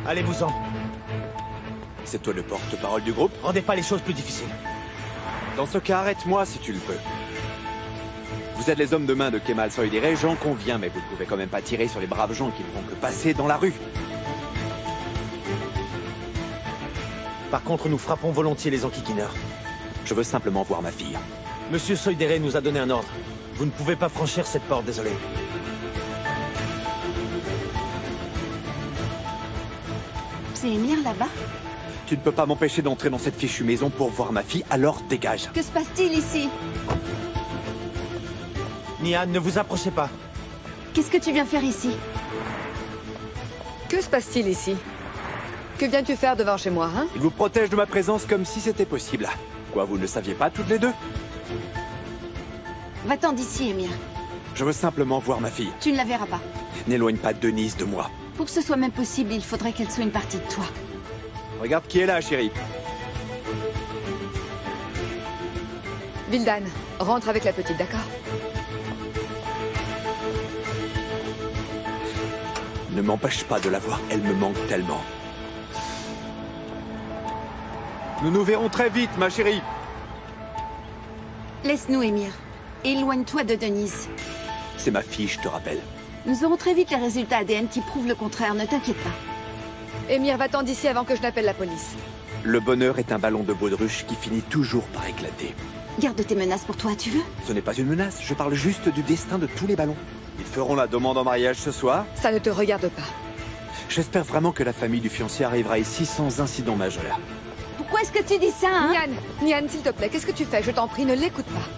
Allez-vous-en. C'est toi le porte-parole du groupe? Rendez pas les choses plus difficiles. Dans ce cas, arrête-moi si tu le peux. Vous êtes les hommes de main de Kemal Soydere, j'en conviens, mais vous ne pouvez quand même pas tirer sur les braves gens qui ne font que passer dans la rue. Par contre, nous frappons volontiers les enquiquineurs. Je veux simplement voir ma fille. Monsieur Soydere nous a donné un ordre. Vous ne pouvez pas franchir cette porte, désolé. C'est Emir là-bas? Tu ne peux pas m'empêcher d'entrer dans cette fichue maison pour voir ma fille, alors dégage. Que se passe-t-il ici? Nihan, ne vous approchez pas. Qu'est-ce que tu viens faire ici? Que se passe-t-il ici? Que viens-tu faire devant chez moi, hein? Il vous protège de ma présence comme si c'était possible. Quoi, vous ne le saviez pas toutes les deux? Va-t'en d'ici, Emir. Je veux simplement voir ma fille. Tu ne la verras pas. N'éloigne pas Denise de moi. Pour que ce soit même possible, il faudrait qu'elle soit une partie de toi. Regarde qui est là, chérie. Vildan, rentre avec la petite, d'accord? Ne m'empêche pas de la voir, elle me manque tellement. Nous nous verrons très vite, ma chérie. Laisse-nous, Emir. Éloigne-toi de Denise. C'est ma fille, je te rappelle. Nous aurons très vite les résultats ADN qui prouvent le contraire, ne t'inquiète pas. Emir, va-t'en d'ici avant que je n'appelle la police. Le bonheur est un ballon de baudruche qui finit toujours par éclater. Garde tes menaces pour toi, tu veux? Ce n'est pas une menace, je parle juste du destin de tous les ballons. Ils feront la demande en mariage ce soir. Ça ne te regarde pas. J'espère vraiment que la famille du fiancé arrivera ici sans incident majeur. Pourquoi est-ce que tu dis ça, hein? Nihan, s'il te plaît, qu'est-ce que tu fais? Je t'en prie, ne l'écoute pas.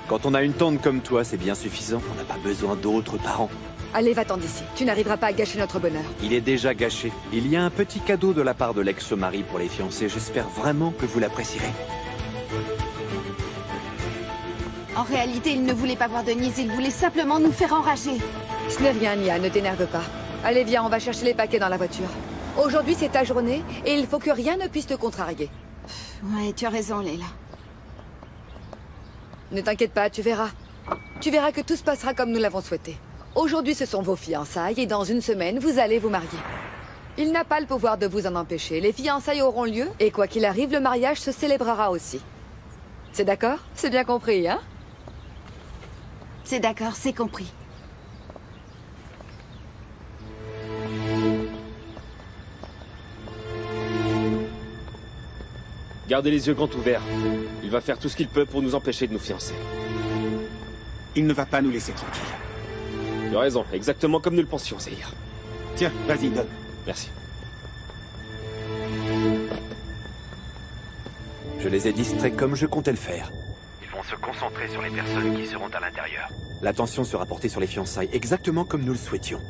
Quand on a une tante comme toi, c'est bien suffisant. On n'a pas besoin d'autres parents. Allez, va-t'en d'ici. Tu n'arriveras pas à gâcher notre bonheur. Il est déjà gâché. Il y a un petit cadeau de la part de l'ex-mari pour les fiancés. J'espère vraiment que vous l'apprécierez. En réalité, il ne voulait pas voir Denise, il voulait simplement nous faire enrager. Ce n'est rien, Nihan, ne t'énerve pas. Allez, viens, on va chercher les paquets dans la voiture. Aujourd'hui, c'est ta journée, et il faut que rien ne puisse te contrarier. Ouais, tu as raison, Leila. Ne t'inquiète pas, tu verras. Tu verras que tout se passera comme nous l'avons souhaité. Aujourd'hui, ce sont vos fiançailles, et dans une semaine, vous allez vous marier. Il n'a pas le pouvoir de vous en empêcher. Les fiançailles auront lieu, et quoi qu'il arrive, le mariage se célébrera aussi. C'est d'accord? C'est bien compris, hein? C'est d'accord, c'est compris. Gardez les yeux grands ouverts. Il va faire tout ce qu'il peut pour nous empêcher de nous fiancer. Il ne va pas nous laisser tranquilles. Tu as raison, exactement comme nous le pensions, Zahir. Tiens, vas-y, donne. Merci. Je les ai distraits comme je comptais le faire. Ils vont se concentrer sur les personnes qui seront à l'intérieur. L'attention sera portée sur les fiançailles, exactement comme nous le souhaitions.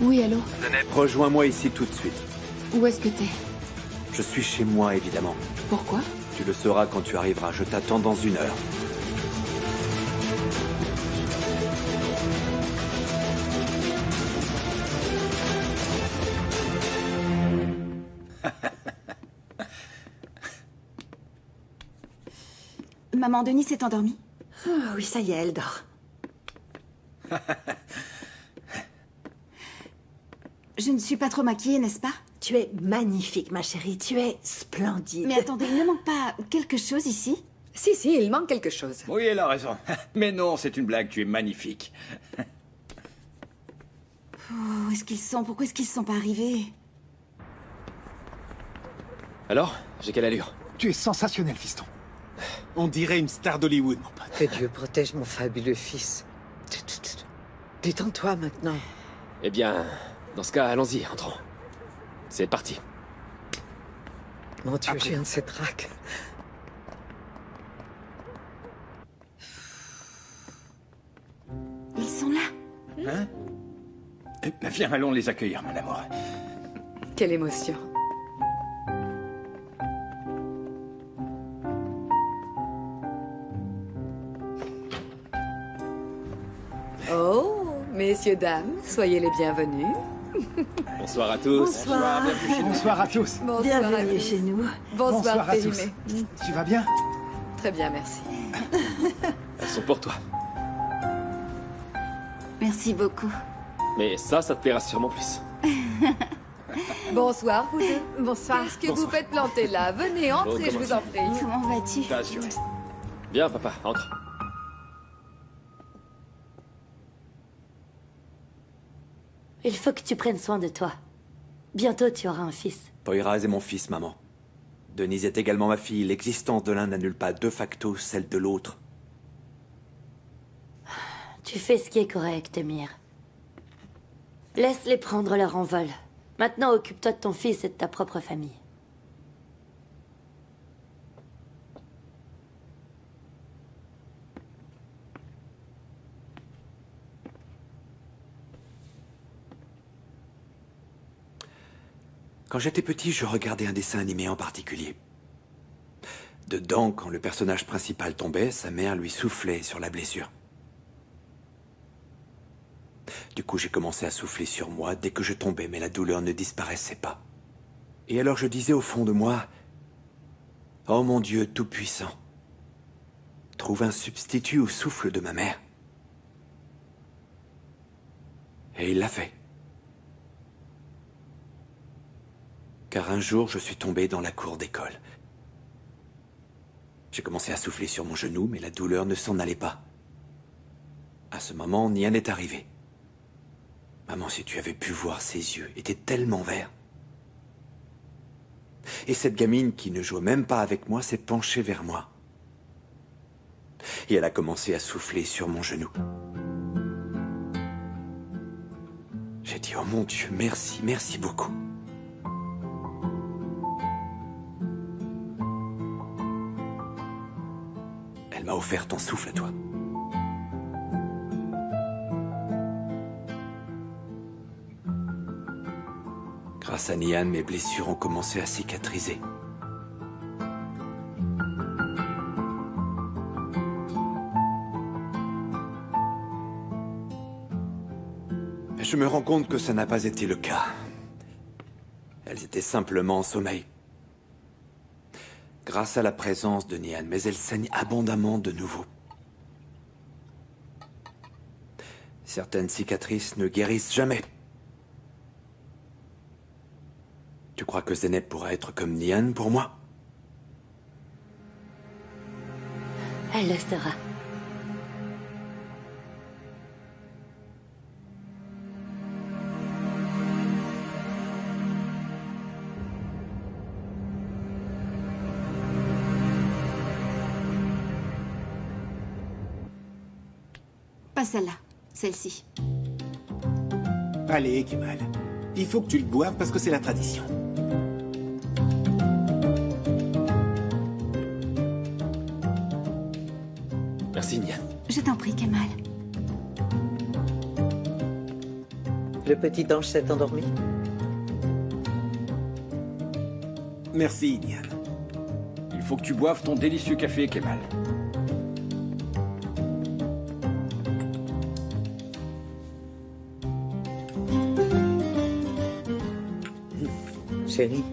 Oui, allô? Zeneb, Rejoins-moi ici tout de suite. Où est-ce que t'es? Je suis chez moi, évidemment. Pourquoi? Tu le sauras quand tu arriveras. Je t'attends dans 1 heure. Maman, Denise s'est endormie? Oh, oui, ça y est, elle dort. Je ne suis pas trop maquillée, n'est-ce pas? Tu es magnifique, ma chérie. Tu es splendide. Mais attendez, il ne manque pas quelque chose ici? Si, il manque quelque chose. Oui, elle a raison. Mais non, c'est une blague, tu es magnifique. Où est-ce qu'ils sont? Pourquoi est-ce qu'ils ne sont pas arrivés? Alors, j'ai quelle allure? Tu es sensationnel, fiston. On dirait une star d'Hollywood, mon pote. Que Dieu protège mon fabuleux fils. Détends-toi maintenant. Eh bien, dans ce cas, allons-y, entrons. C'est parti. Mon Dieu, j'ai un de ces tracs. Ils sont là. Hein? Eh ben, viens, allons les accueillir, mon amour. Quelle émotion. Oh, messieurs, dames, soyez les bienvenus. Bonsoir à tous. Bonsoir. Bonsoir à tous. Bonsoir à Bienvenue tous. chez nous. Bonsoir, à tous. Périmé. Tu vas bien? Très bien, merci. Elles sont pour toi. Merci beaucoup. Mais ça te plaira sûrement plus. Bonsoir, vous deux. Bonsoir. Qu'est-ce que vous faites planter là? Venez, entrez, je vous en prie. Comment vas-tu? T'as assuré. Bien, papa, entre. Il faut que tu prennes soin de toi. Bientôt, tu auras un fils. Poyraz est mon fils, maman. Denise est également ma fille. L'existence de l'un n'annule pas de facto celle de l'autre. Tu fais ce qui est correct, Emir. Laisse-les prendre leur envol. Maintenant, occupe-toi de ton fils et de ta propre famille. Quand j'étais petit, je regardais un dessin animé en particulier. Dedans, quand le personnage principal tombait, sa mère lui soufflait sur la blessure. Du coup, j'ai commencé à souffler sur moi dès que je tombais, mais la douleur ne disparaissait pas. Et alors je disais au fond de moi, « Oh mon Dieu tout-puissant, trouve un substitut au souffle de ma mère. » Et il l'a fait. Car un jour, je suis tombé dans la cour d'école. J'ai commencé à souffler sur mon genou, mais la douleur ne s'en allait pas. À ce moment, Nian est arrivé. Maman, si tu avais pu voir ses yeux, étaient tellement verts. Et cette gamine qui ne jouait même pas avec moi s'est penchée vers moi. Et elle a commencé à souffler sur mon genou. J'ai dit, oh mon Dieu, merci, merci beaucoup. Elle m'a offert ton souffle à toi. Grâce à Nian, mes blessures ont commencé à cicatriser. Mais je me rends compte que ça n'a pas été le cas. Elles étaient simplement en sommeil. Grâce à la présence de Nian, mais elles saignent abondamment de nouveau. Certaines cicatrices ne guérissent jamais. Tu crois que Zeynep pourra être comme Nian pour moi? Elle le sera. Pas celle-là, celle-ci. Allez, Kemal. Il faut que tu le boives parce que c'est la tradition. Merci, Nian. Je t'en prie, Kemal. Le petit ange s'est endormi? Merci, Nian. Il faut que tu boives ton délicieux café, Kemal. Chérie,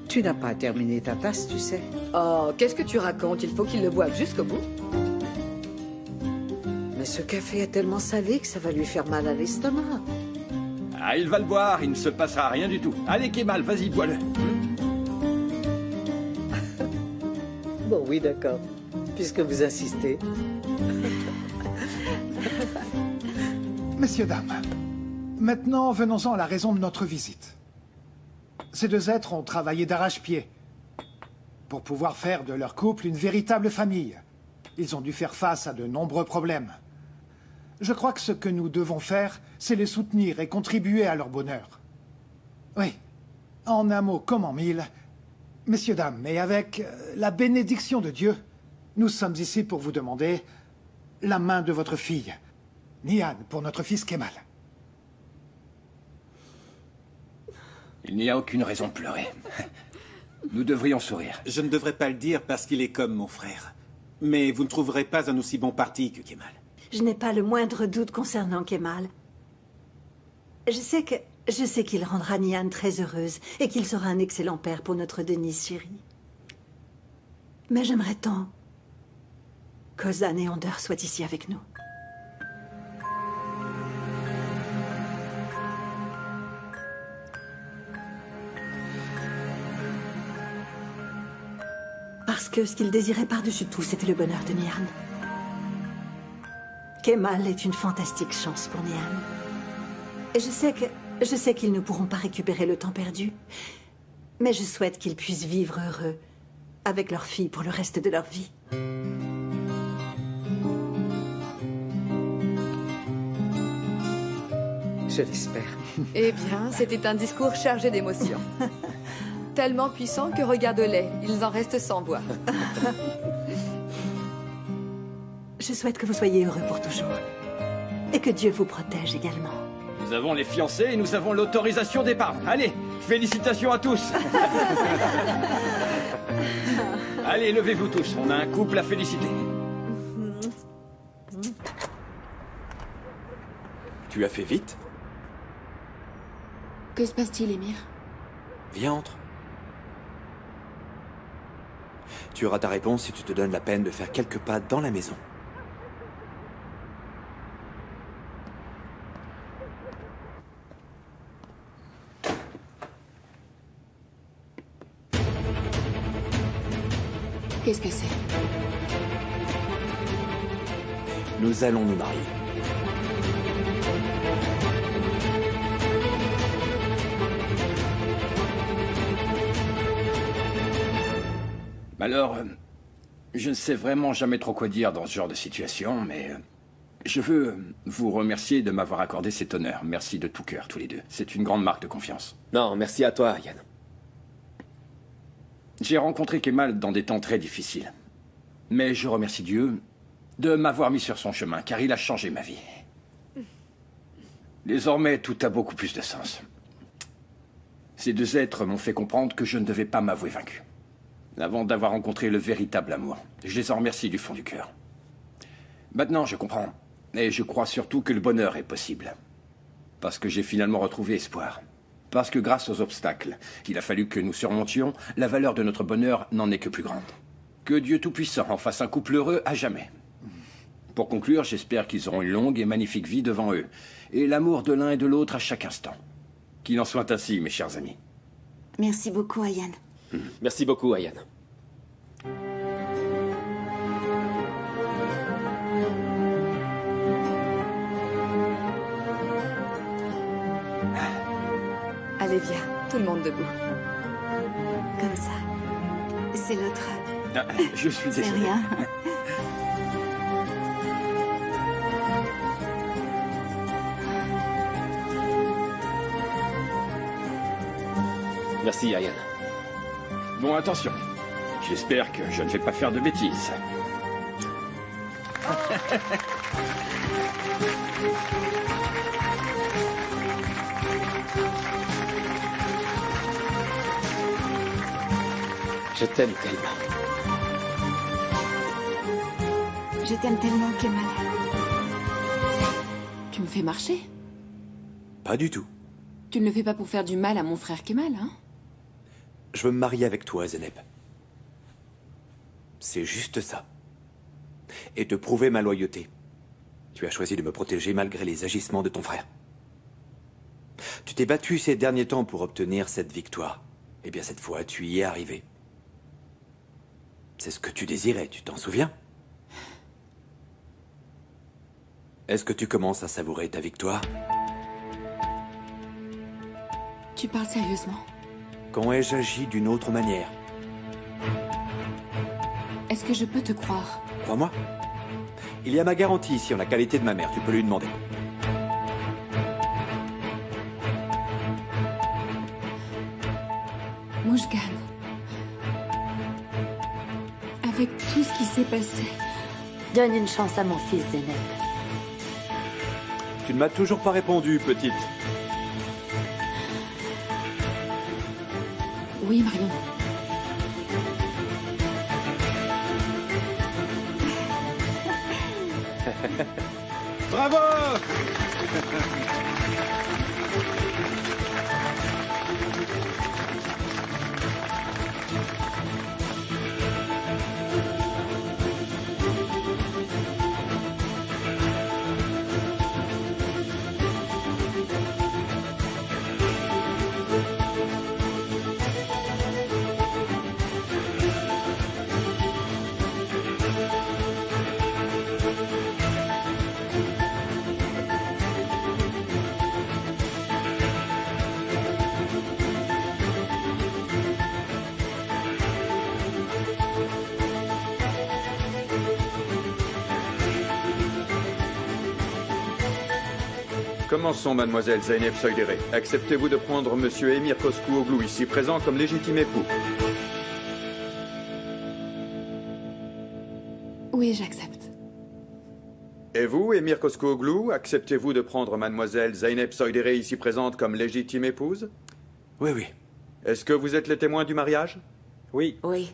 tu n'as pas terminé ta tasse, tu sais. Oh, qu'est-ce que tu racontes? Il faut qu'il le boive jusqu'au bout. Mais ce café est tellement salé que ça va lui faire mal à l'estomac. Ah, il va le boire, il ne se passera rien du tout. Allez, Kemal, vas-y, bois-le. Bon, oui, d'accord. Puisque vous insistez. Messieurs, dames, maintenant venons-en à la raison de notre visite. Ces deux êtres ont travaillé d'arrache-pied pour pouvoir faire de leur couple une véritable famille. Ils ont dû faire face à de nombreux problèmes. Je crois que ce que nous devons faire, c'est les soutenir et contribuer à leur bonheur. Oui, en un mot comme en mille. Messieurs, dames, et avec la bénédiction de Dieu, nous sommes ici pour vous demander la main de votre fille, Nihan, pour notre fils Kemal. Il n'y a aucune raison de pleurer. Nous devrions sourire. Je ne devrais pas le dire parce qu'il est comme mon frère. Mais vous ne trouverez pas un aussi bon parti que Kemal. Je n'ai pas le moindre doute concernant Kemal. Je sais qu'il rendra Nihan très heureuse et qu'il sera un excellent père pour notre Denise chérie. Mais j'aimerais tant qu'Ozan et Onder soient ici avec nous. Parce que ce qu'il désirait par-dessus tout, c'était le bonheur de Nihan. Kemal est une fantastique chance pour Nihan. Et je sais qu'ils ne pourront pas récupérer le temps perdu. Mais je souhaite qu'ils puissent vivre heureux avec leur fille pour le reste de leur vie. Je l'espère. Eh bien, c'était un discours chargé d'émotions. Tellement puissant que regarde-les, ils en restent sans voix. Je souhaite que vous soyez heureux pour toujours. Et que Dieu vous protège également. Nous avons les fiancés et nous avons l'autorisation d'épargne. Allez, félicitations à tous. Allez, levez-vous tous. On a un couple à féliciter. Tu as fait vite? Que se passe-t-il, Émir? Viens, entre. Tu auras ta réponse si tu te donnes la peine de faire quelques pas dans la maison. Qu'est-ce que c'est? Nous allons nous marier. Alors, je ne sais vraiment jamais trop quoi dire dans ce genre de situation, mais je veux vous remercier de m'avoir accordé cet honneur. Merci de tout cœur, tous les deux. C'est une grande marque de confiance. Non, merci à toi, Yann. J'ai rencontré Kemal dans des temps très difficiles. Mais je remercie Dieu de m'avoir mis sur son chemin, car il a changé ma vie. Désormais, tout a beaucoup plus de sens. Ces deux êtres m'ont fait comprendre que je ne devais pas m'avouer vaincu. Avant d'avoir rencontré le véritable amour. Je les en remercie du fond du cœur. Maintenant, je comprends. Et je crois surtout que le bonheur est possible. Parce que j'ai finalement retrouvé espoir. Parce que grâce aux obstacles qu'il a fallu que nous surmontions, la valeur de notre bonheur n'en est que plus grande. Que Dieu Tout-Puissant en fasse un couple heureux à jamais. Pour conclure, j'espère qu'ils auront une longue et magnifique vie devant eux. Et l'amour de l'un et de l'autre à chaque instant. Qu'il en soit ainsi, mes chers amis. Merci beaucoup, Ayan. Merci beaucoup, Ayan. Allez, viens, tout le monde debout. Comme ça. C'est l'autre. Ah, je suis C'est désolé. rien. Merci, Ayan. Bon, attention. J'espère que je ne vais pas faire de bêtises. Je t'aime tellement. Je t'aime tellement, Kemal. Tu me fais marcher? Pas du tout. Tu ne le fais pas pour faire du mal à mon frère Kemal, hein? Je veux me marier avec toi, Zeneb. C'est juste ça. Et te prouver ma loyauté. Tu as choisi de me protéger malgré les agissements de ton frère. Tu t'es battu ces derniers temps pour obtenir cette victoire. Eh bien, cette fois, tu y es arrivé. C'est ce que tu désirais, tu t'en souviens? Est-ce que tu commences à savourer ta victoire? Tu parles sérieusement? Quand ai-je agi d'une autre manière? Est-ce que je peux te croire? Crois-moi, Il y a ma garantie ici en la qualité de ma mère, tu peux lui demander. Mouchgan. Avec tout ce qui s'est passé. Donne une chance à mon fils, Zeynep. Tu ne m'as toujours pas répondu, petite. Oui, Marion. Bravo! Commençons, mademoiselle Zeynep Soydere. Acceptez-vous de prendre monsieur Emir Koskuoglu, ici présent, comme légitime époux? Oui, j'accepte. Et vous, Emir Koskuoglu, acceptez-vous de prendre mademoiselle Zeynep Soydere, ici présente, comme légitime épouse? Oui, oui. Est-ce que vous êtes les témoins du mariage? Oui. Oui.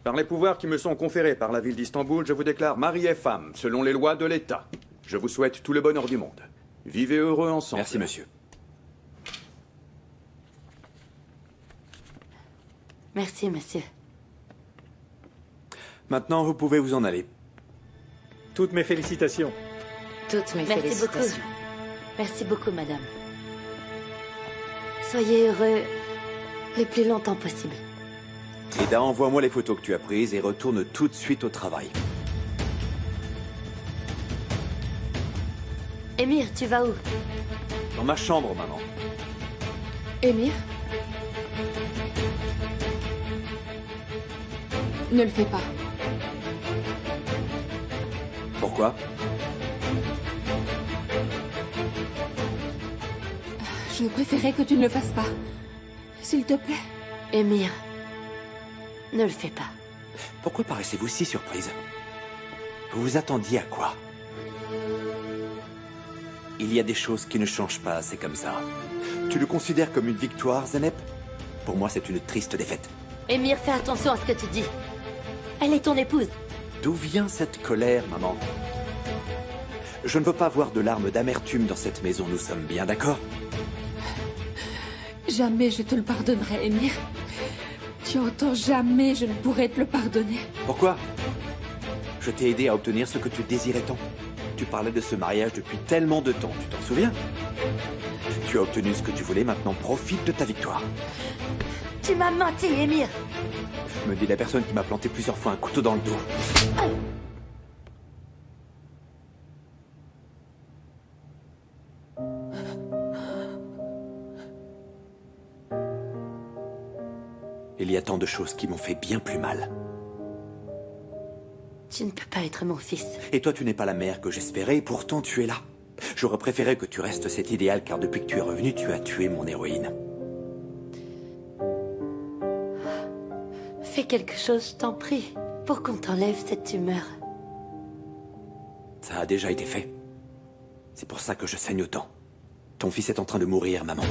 Par les pouvoirs qui me sont conférés par la ville d'Istanbul, je vous déclare mari et femme, selon les lois de l'État. Je vous souhaite tout le bonheur du monde. Vivez heureux ensemble. Merci, monsieur. Merci, monsieur. Maintenant, vous pouvez vous en aller. Toutes mes félicitations. Toutes mes Merci félicitations. beaucoup. Merci beaucoup, madame. Soyez heureux le plus longtemps possible. Eda, envoie-moi les photos que tu as prises et retourne tout de suite au travail. Emir, tu vas où? Dans ma chambre, maman. Emir? Ne le fais pas. Pourquoi? Je préférais que tu ne le fasses pas. S'il te plaît. Emir, ne le fais pas. Pourquoi paraissez-vous si surprise? Vous vous attendiez à quoi? Il y a des choses qui ne changent pas, c'est comme ça. Tu le considères comme une victoire, Zeynep? Pour moi, c'est une triste défaite. Emir, fais attention à ce que tu dis. Elle est ton épouse. D'où vient cette colère, maman? Je ne veux pas voir de larmes d'amertume dans cette maison, nous sommes bien d'accord? Jamais je te le pardonnerai, Emir. Tu entends, jamais je ne pourrai te le pardonner. Pourquoi? Je t'ai aidé à obtenir ce que tu désirais tant. Tu parlais de ce mariage depuis tellement de temps, tu t'en souviens? Tu as obtenu ce que tu voulais, maintenant profite de ta victoire. Tu m'as menti, Emir. Me dit la personne qui m'a planté plusieurs fois un couteau dans le dos. Il y a tant de choses qui m'ont fait bien plus mal. Tu ne peux pas être mon fils. Et toi, tu n'es pas la mère que j'espérais, et pourtant tu es là. J'aurais préféré que tu restes cet idéal, car depuis que tu es revenu, tu as tué mon héroïne. Fais quelque chose, je t'en prie, pour qu'on t'enlève cette tumeur. Ça a déjà été fait. C'est pour ça que je saigne autant. Ton fils est en train de mourir, maman.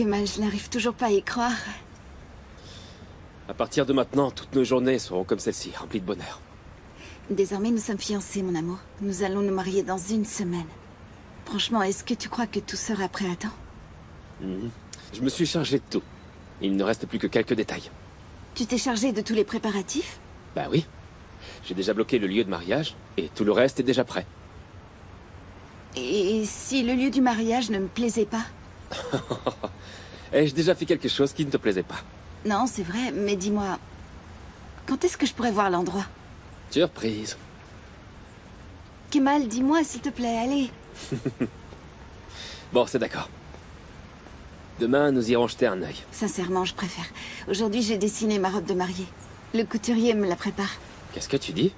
Kemal, je n'arrive toujours pas à y croire. À partir de maintenant, toutes nos journées seront comme celle-ci, remplies de bonheur. Désormais, nous sommes fiancés, mon amour. Nous allons nous marier dans 1 semaine. Franchement, est-ce que tu crois que tout sera prêt à temps? Je me suis chargé de tout. Il ne reste plus que quelques détails. Tu t'es chargé de tous les préparatifs? Bah oui. J'ai déjà bloqué le lieu de mariage, et tout le reste est déjà prêt. Et si le lieu du mariage ne me plaisait pas? Ai-je déjà fait quelque chose qui ne te plaisait pas? Non, c'est vrai, mais dis-moi... Quand est-ce que je pourrais voir l'endroit? Surprise. Kemal, dis-moi, s'il te plaît, allez. Bon, c'est d'accord. Demain, nous irons jeter un œil. Sincèrement, je préfère. Aujourd'hui, j'ai dessiné ma robe de mariée. Le couturier me la prépare. Qu'est-ce que tu dis?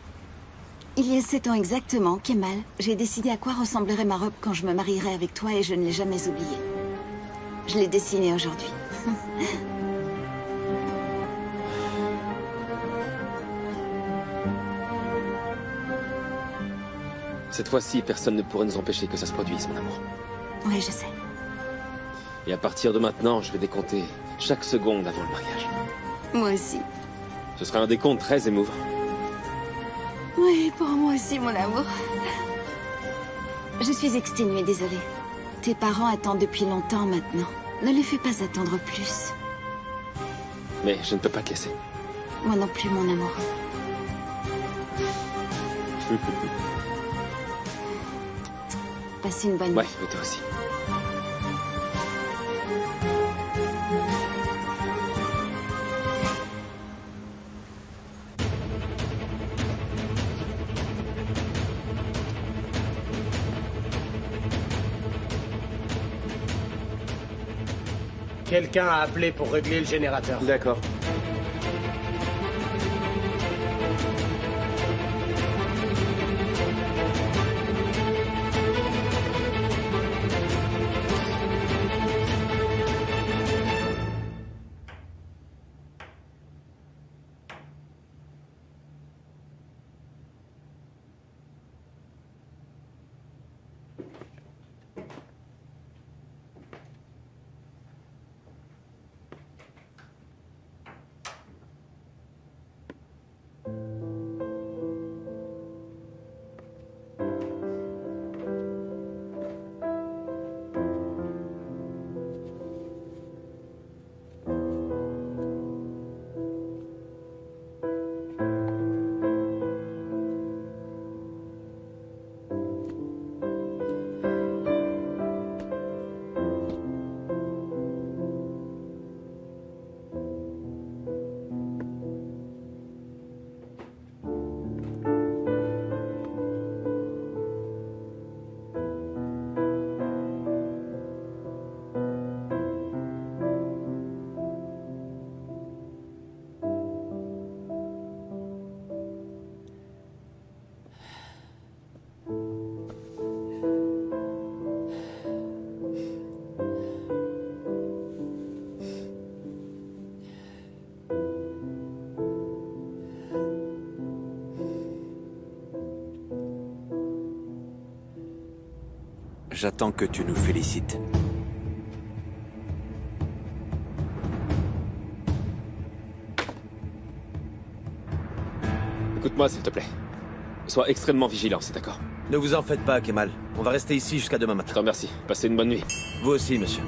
Il y a 7 ans exactement, Kemal, j'ai décidé à quoi ressemblerait ma robe quand je me marierai avec toi et je ne l'ai jamais oublié. Je l'ai dessinée aujourd'hui. Cette fois-ci, personne ne pourrait nous empêcher que ça se produise, mon amour. Oui, je sais. Et à partir de maintenant, je vais décompter chaque seconde avant le mariage. Moi aussi. Ce sera un décompte très émouvant. Oui, pour moi aussi, mon amour. Je suis exténuée, désolée. Tes parents attendent depuis longtemps maintenant. Ne les fais pas attendre plus. Mais je ne peux pas te laisser. Moi non plus, mon amour. Passe une bonne nuit. Ouais, et toi aussi. Quelqu'un a appelé pour régler le générateur. D'accord. J'attends que tu nous félicites. Écoute-moi, s'il te plaît. Sois extrêmement vigilant, c'est d'accord? Ne vous en faites pas, Kemal. On va rester ici jusqu'à demain matin. Je te remercie. Passez une bonne nuit. Vous aussi, monsieur.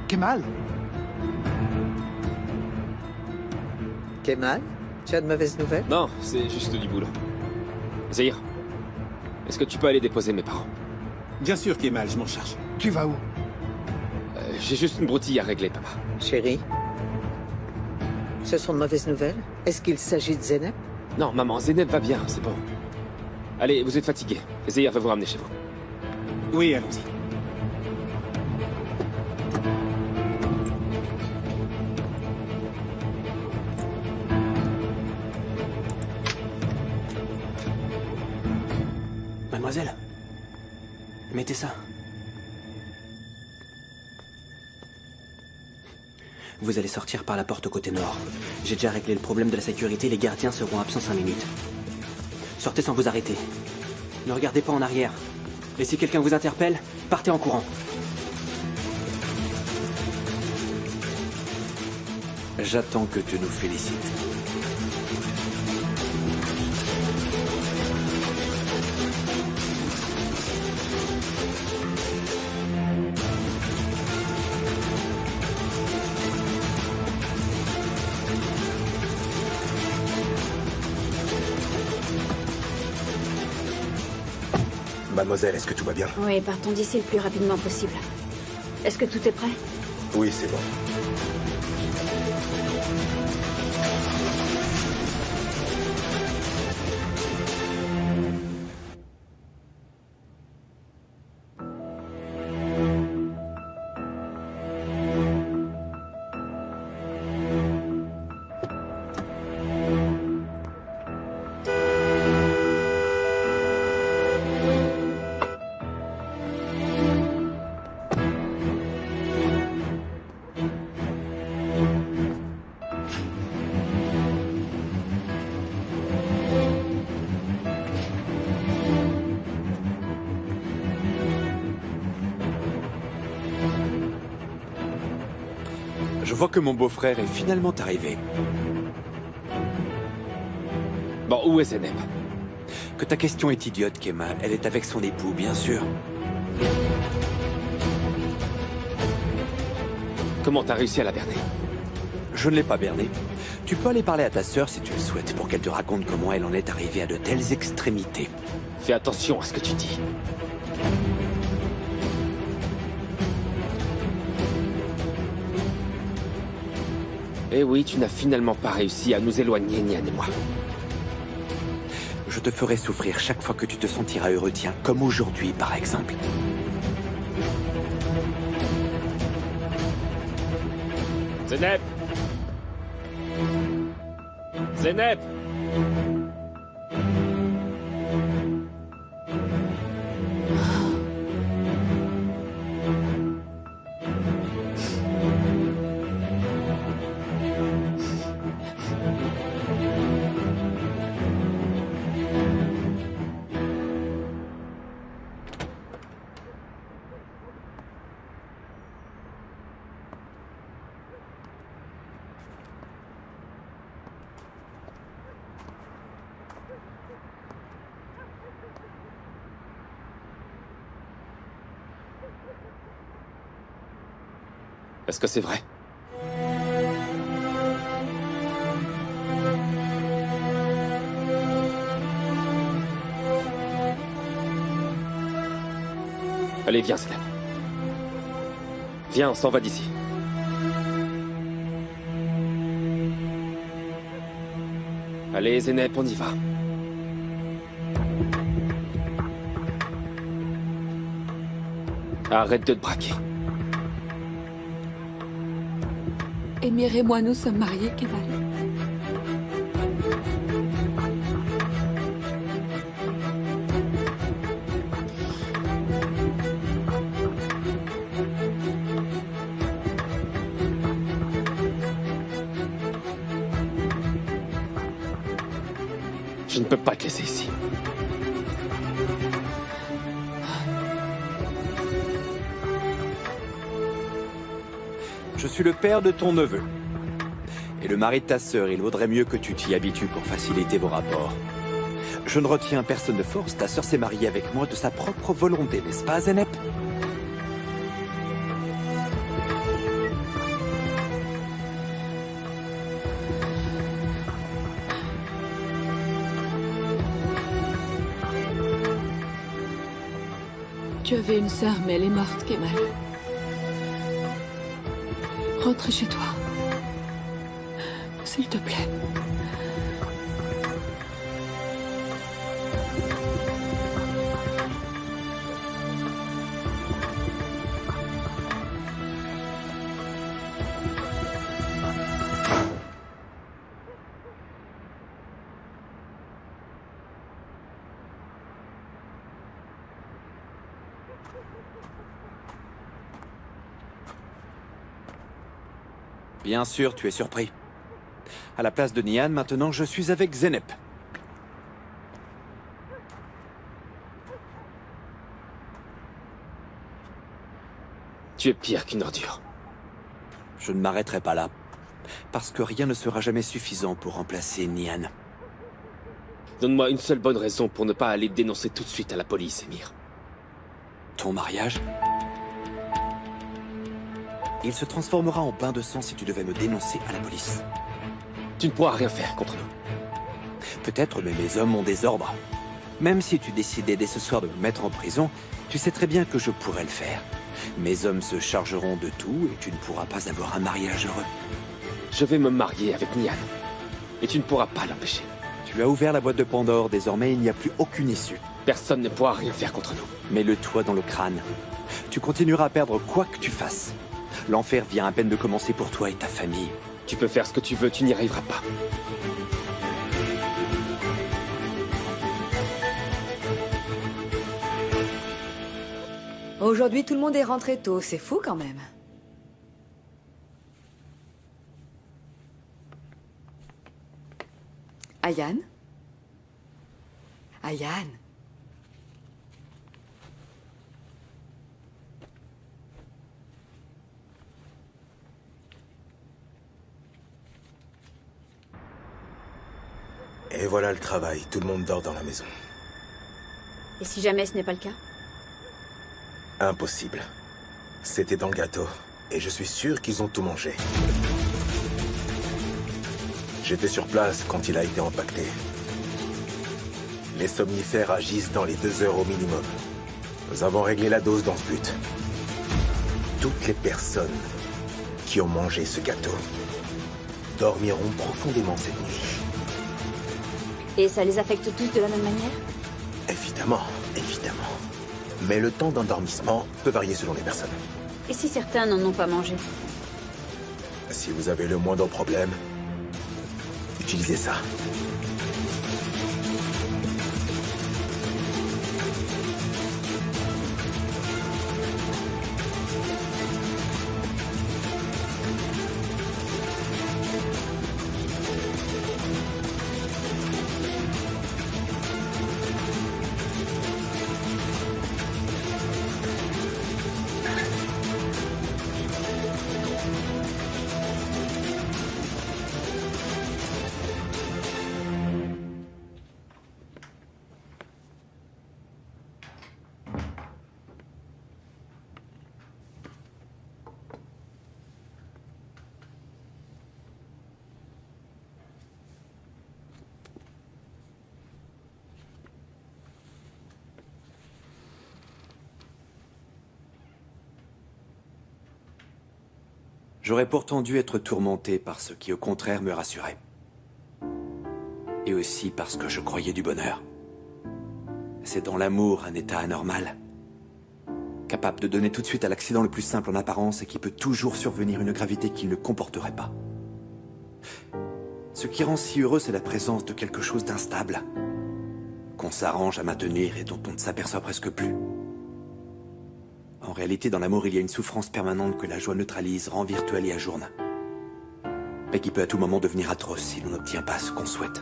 Kemal? Kemal, tu as de mauvaises nouvelles? Non, c'est juste du boulot. Zahir, est-ce que tu peux aller déposer mes parents? Bien sûr, Kemal, je m'en charge. Tu vas où? J'ai juste une broutille à régler, papa. Chérie, ce sont de mauvaises nouvelles? Est-ce qu'il s'agit de Zeynep? Non, maman, Zeynep va bien, c'est bon. Allez, vous êtes fatigué. Zahir va vous ramener chez vous. Oui, allons-y. Mademoiselle, mettez ça. Vous allez sortir par la porte côté nord. J'ai déjà réglé le problème de la sécurité, les gardiens seront absents 5 minutes. Sortez sans vous arrêter. Ne regardez pas en arrière. Et si quelqu'un vous interpelle, partez en courant. J'attends que tu nous félicites. Mademoiselle, est-ce que tout va bien? Oui, partons d'ici le plus rapidement possible. Est-ce que tout est prêt? Oui, c'est bon. Je vois que mon beau-frère est finalement arrivé. Bon, où est Zeynep? Que ta question est idiote, Kemal. Elle est avec son époux, bien sûr. Comment t'as réussi à la berner? Je ne l'ai pas berné. Tu peux aller parler à ta sœur si tu le souhaites, pour qu'elle te raconte comment elle en est arrivée à de telles extrémités. Fais attention à ce que tu dis. Eh oui, tu n'as finalement pas réussi à nous éloigner, Nian et moi. Je te ferai souffrir chaque fois que tu te sentiras heureux, tiens, comme aujourd'hui, par exemple. Zeynep! Zeynep! Est-ce que c'est vrai? Allez, viens, Zeynep. Viens, on s'en va d'ici. Allez, Zeynep, on y va. Arrête de te braquer. Émir et moi, nous sommes mariés, Kemal. Je ne peux pas te laisser ici. Je suis le père de ton neveu. Et le mari de ta sœur, il vaudrait mieux que tu t'y habitues pour faciliter vos rapports. Je ne retiens personne de force, ta sœur s'est mariée avec moi de sa propre volonté, n'est-ce pas, Zeynep? Tu avais une sœur, mais elle est morte, Kemal. Rentre chez toi. S'il te plaît. Bien sûr, tu es surpris. À la place de Nian, maintenant, je suis avec Zenep. Tu es pire qu'une ordure. Je ne m'arrêterai pas là. Parce que rien ne sera jamais suffisant pour remplacer Nian. Donne-moi une seule bonne raison pour ne pas aller dénoncer tout de suite à la police, Émir. Ton mariage? Il se transformera en bain de sang si tu devais me dénoncer à la police. Tu ne pourras rien faire contre nous. Peut-être, mais mes hommes ont des ordres. Même si tu décidais dès ce soir de me mettre en prison, tu sais très bien que je pourrais le faire. Mes hommes se chargeront de tout et tu ne pourras pas avoir un mariage heureux. Je vais me marier avec Nian. Et tu ne pourras pas l'empêcher. Tu as ouvert la boîte de Pandore, désormais il n'y a plus aucune issue. Personne ne pourra rien faire contre nous. Mets-le-toi dans le crâne. Tu continueras à perdre quoi que tu fasses. L'enfer vient à peine de commencer pour toi et ta famille. Tu peux faire ce que tu veux, tu n'y arriveras pas. Aujourd'hui, tout le monde est rentré tôt. C'est fou quand même. Ayane? Ayane? Et voilà le travail. Tout le monde dort dans la maison. Et si jamais ce n'est pas le cas? Impossible. C'était dans le gâteau. Et je suis sûr qu'ils ont tout mangé. J'étais sur place quand il a été empaqueté. Les somnifères agissent dans les 2 heures au minimum. Nous avons réglé la dose dans ce but. Toutes les personnes qui ont mangé ce gâteau dormiront profondément cette nuit. Et ça les affecte tous de la même manière? Évidemment, évidemment. Mais le temps d'endormissement peut varier selon les personnes. Et si certains n'en ont pas mangé? Si vous avez le moindre problème, utilisez ça. J'aurais pourtant dû être tourmenté par ce qui, au contraire, me rassurait. Et aussi parce que je croyais du bonheur. C'est dans l'amour un état anormal. Capable de donner tout de suite à l'accident le plus simple en apparence et qui peut toujours survenir une gravité qu'il ne comporterait pas. Ce qui rend si heureux, c'est la présence de quelque chose d'instable. Qu'on s'arrange à maintenir et dont on ne s'aperçoit presque plus. En réalité, dans l'amour, il y a une souffrance permanente que la joie neutralise, rend virtuelle et ajourne. Mais qui peut à tout moment devenir atroce si l'on n'obtient pas ce qu'on souhaite.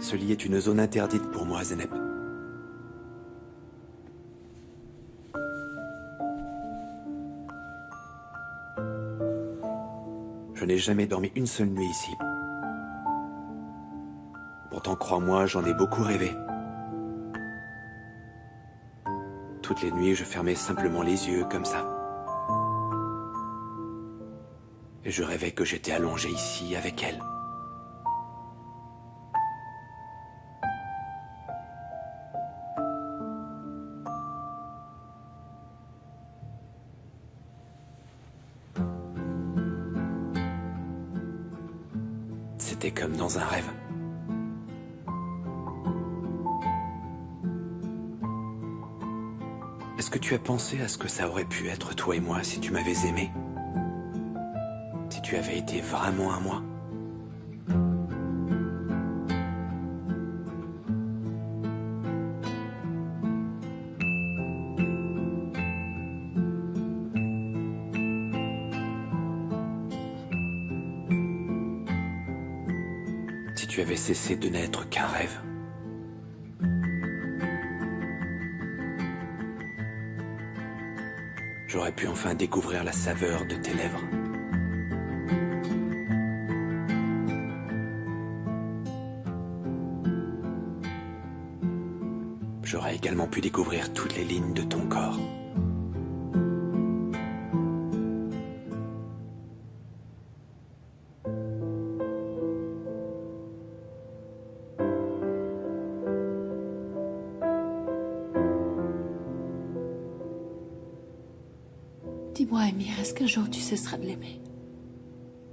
Ce lit est une zone interdite pour moi, Zenep. Je n'ai jamais dormi une seule nuit ici. Pourtant, crois-moi, j'en ai beaucoup rêvé. Toutes les nuits, je fermais simplement les yeux, comme ça. Et je rêvais que j'étais allongé ici avec elle. C'était comme dans un rêve. Est-ce que tu as pensé à ce que ça aurait pu être toi et moi si tu m'avais aimé? Si tu avais été vraiment à moi? Si tu avais cessé de n'être qu'un rêve? J'aurais pu enfin découvrir la saveur de tes lèvres. J'aurais également pu découvrir toutes les lignes de ton corps. Dis-moi, Émir, est-ce qu'un jour tu cesseras de l'aimer?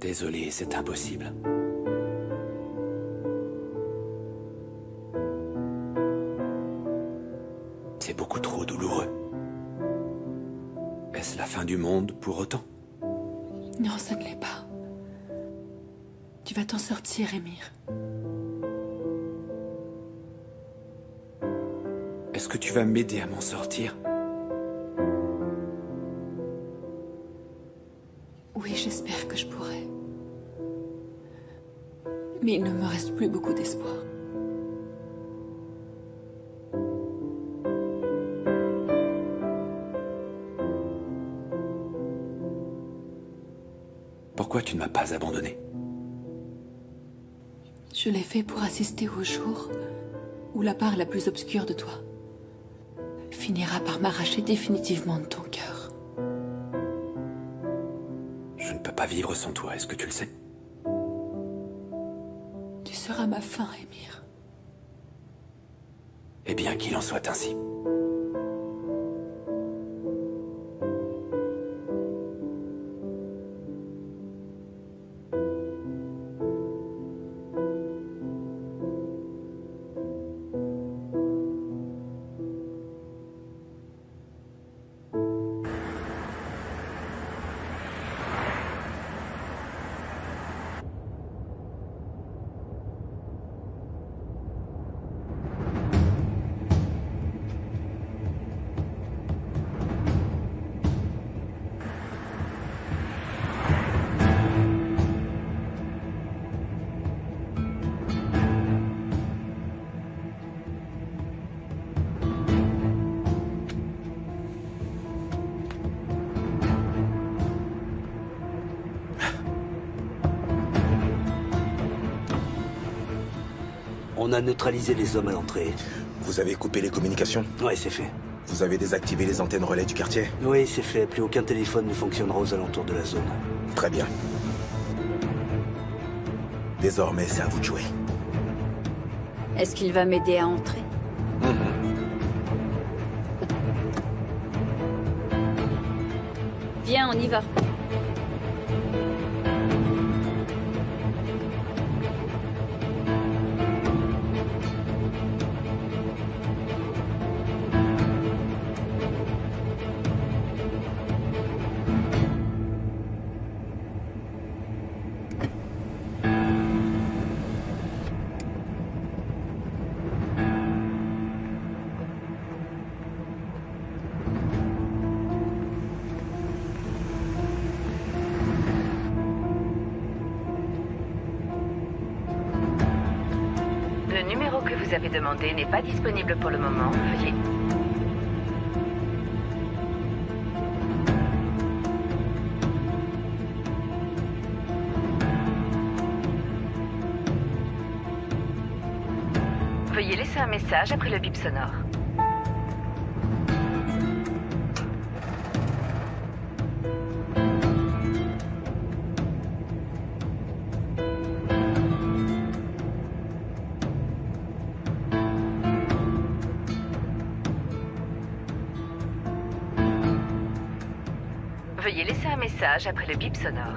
Désolé, c'est impossible. C'est beaucoup trop douloureux. Est-ce la fin du monde pour autant? Non, ça ne l'est pas. Tu vas t'en sortir, Émir. Est-ce que tu vas m'aider à m'en sortir? Oui, j'espère que je pourrai. Mais il ne me reste plus beaucoup d'espoir. Pourquoi tu ne m'as pas abandonné? Je l'ai fait pour assister au jour où la part la plus obscure de toi finira par m'arracher définitivement de ton cœur. Je ne peux pas vivre sans toi, est-ce que tu le sais? Tu seras ma fin, Émir. Eh bien, qu'il en soit ainsi. On a neutralisé les hommes à l'entrée. Vous avez coupé les communications? Ouais, c'est fait. Vous avez désactivé les antennes relais du quartier? Oui, c'est fait. Plus aucun téléphone ne fonctionnera aux alentours de la zone. Très bien. Désormais, c'est à vous de jouer. Est-ce qu'il va m'aider à entrer? Viens, on y va. Le numéro que vous avez demandé n'est pas disponible pour le moment. Veuillez... Veuillez laisser un message après le bip sonore. Veuillez laisser un message après le bip sonore.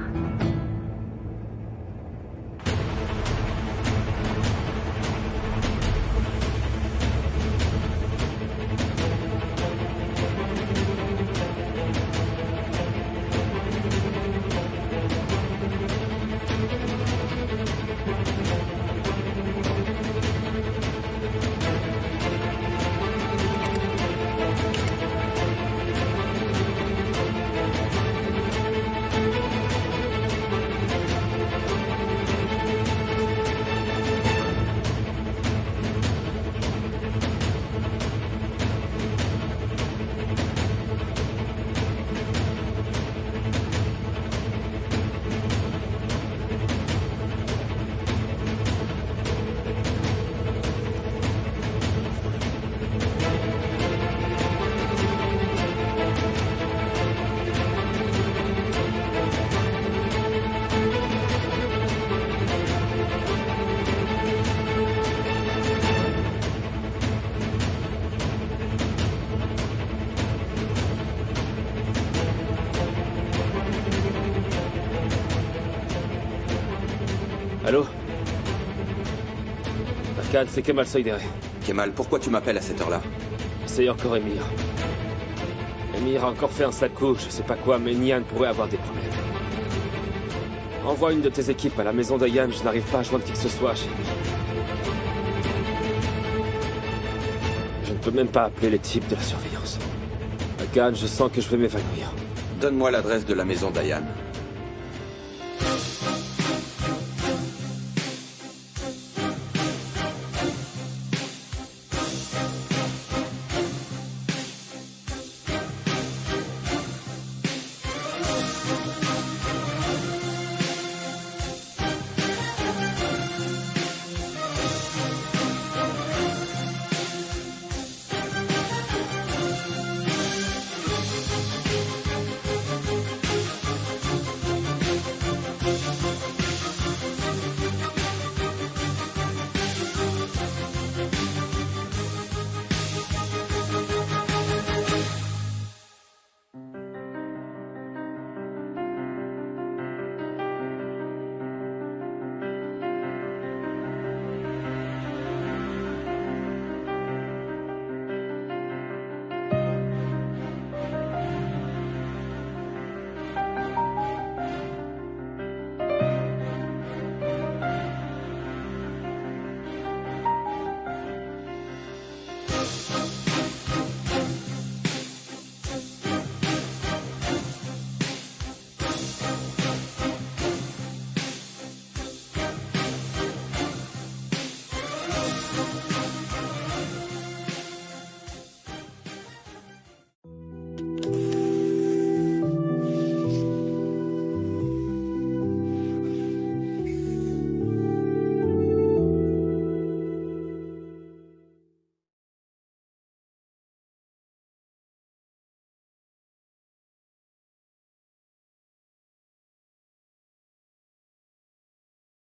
Allô? Akan, c'est Kemal Soydere. Kemal, pourquoi tu m'appelles à cette heure-là? C'est encore Emir. Emir a encore fait un sale coup, je sais pas quoi, mais Nian pourrait avoir des problèmes. Envoie une de tes équipes à la maison d'Ayan, je n'arrive pas à joindre qui que ce soit chez lui. Je ne peux même pas appeler les types de la surveillance. Akan, je sens que je vais m'évanouir. Donne-moi l'adresse de la maison d'Ayan.